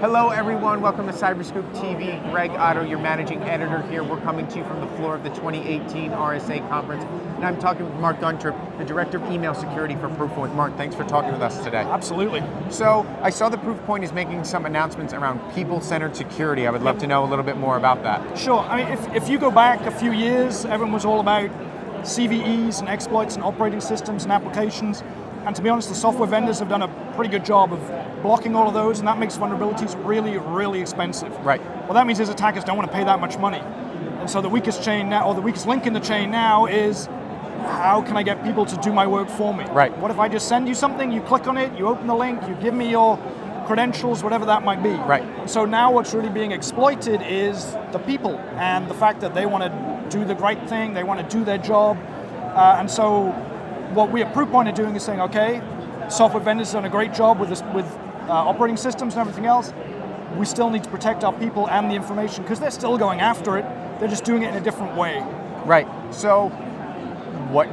Hello everyone, welcome to CyberScoop TV. Greg Otto, your managing editor here. We're coming to you from the floor of the 2018 RSA conference. And I'm talking with Mark Guntrip, the Director of Email Security for Proofpoint. Mark, thanks for talking with us today. Absolutely. So, I saw that Proofpoint is making some announcements around people-centered security. I would love to know a little bit more about that. Sure, I mean, if you go back a few years, everyone was all about CVEs and exploits and operating systems and applications. And to be honest, the software vendors have done a pretty good job of blocking all of those, and that makes vulnerabilities really, really expensive. Right. Well, that means these attackers don't want to pay that much money. And so the weakest chain now, or the weakest link in the chain now is, how can I get people to do my work for me? Right. What if I just send you something, you click on it, you open the link, you give me your credentials, whatever that might be. Right. So now what's really being exploited is the people, and the fact that they want to do the right thing, they want to do their job. And so what we at Proofpoint are doing is saying, okay, software vendors have done a great job with this, with operating systems and everything else. We still need to protect our people and the information because they're still going after it. They're just doing it in a different way. Right. So, what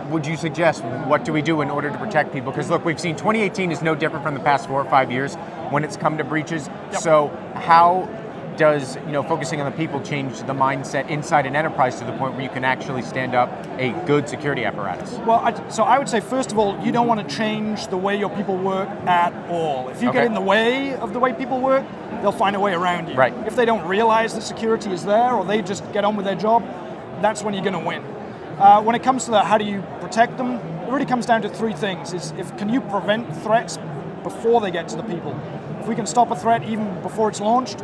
would you suggest? What do we do in order to protect people? Because look, we've seen 2018 is no different from the past 4 or 5 years when it's come to breaches. Yep. So, how does focusing on the people change the mindset inside an enterprise to the point where you can actually stand up a good security apparatus? Well, so I would say, first of all, you don't want to change the way your people work at all. If you get in the way of the way people work, they'll find a way around you. Right. If they don't realize that security is there, or they just get on with their job, that's when you're going to win. When it comes to that, how do you protect them? It really comes down to 3 things. Can you prevent threats before they get to the people? If we can stop a threat even before it's launched,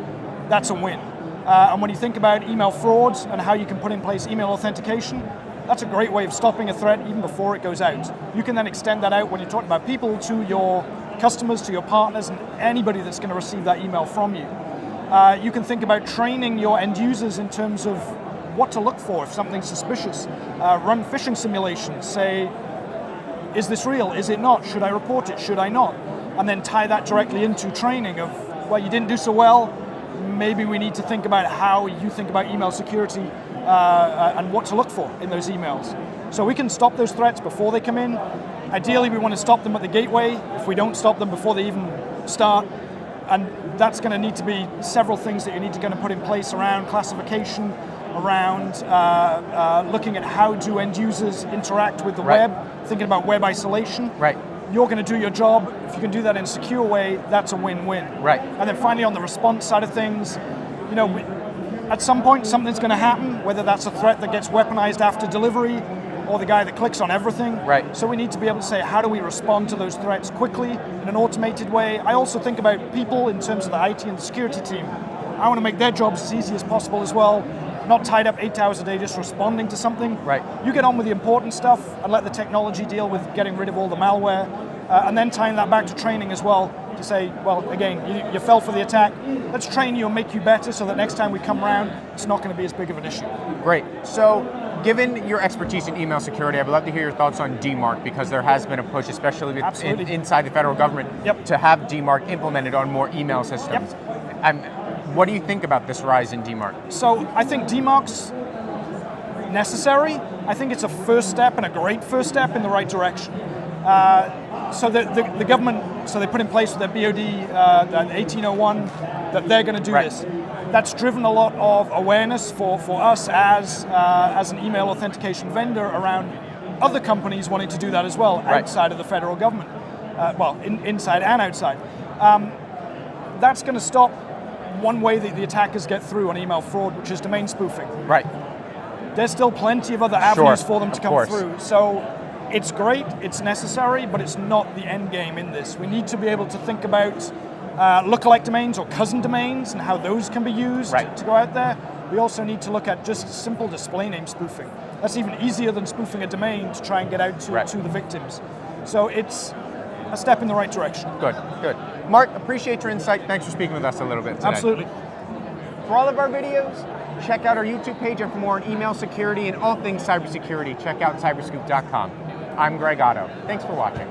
that's a win. And when you think about email frauds and how you can put in place email authentication, that's a great way of stopping a threat even before it goes out. You can then extend that out when you're talking about people to your customers, to your partners, and anybody that's going to receive that email from you. You can think about training your end users in terms of what to look for if something's suspicious. Run phishing simulations, say, is this real? Is it not? Should I report it? Should I not? And then tie that directly into training of, well, you didn't do so well, maybe we need to think about how you think about email security and what to look for in those emails. So we can stop those threats before they come in. Ideally, we want to stop them at the gateway if we don't stop them before they even start. And that's going to need to be several things that you need to kind of put in place around classification, around looking at how do end users interact with the web, thinking about web isolation. Right. You're going to do your job. If you can do that in a secure way, that's a win-win. Right. And then finally, on the response side of things, at some point something's going to happen, whether that's a threat that gets weaponized after delivery, or the guy that clicks on everything. Right. So we need to be able to say, how do we respond to those threats quickly in an automated way? I also think about people in terms of the IT and the security team. I want to make their jobs as easy as possible as well. Not tied up 8 hours a day just responding to something. Right. You get on with the important stuff and let the technology deal with getting rid of all the malware, and then tying that back to training as well to say, well, again, you fell for the attack. Let's train you and make you better so that next time we come around, it's not going to be as big of an issue. Great. So, given your expertise in email security, I would love to hear your thoughts on DMARC, because there has been a push, especially inside the federal government, to have DMARC implemented on more email systems. What do you think about this rise in DMARC? So I think DMARC's necessary. I think it's a first step, and a great first step in the right direction. So the government, so they put in place with their BOD 1801 that they're going to do this. That's driven a lot of awareness for us as an email authentication vendor around other companies wanting to do that as well outside of the federal government. Inside and outside. That's going to stop one way that the attackers get through on email fraud, which is domain spoofing. Right. There's still plenty of other avenues for them to come through. So it's great, it's necessary, but it's not the end game in this. We need to be able to think about lookalike domains or cousin domains and how those can be used to go out there. We also need to look at just simple display name spoofing. That's even easier than spoofing a domain to try and get out to the victims. So it's a step in the right direction. Good, good. Mark, appreciate your insight. Thanks for speaking with us a little bit today. Absolutely. For all of our videos, check out our YouTube page, and for more on email security and all things cybersecurity, check out cyberscoop.com. I'm Greg Otto. Thanks for watching.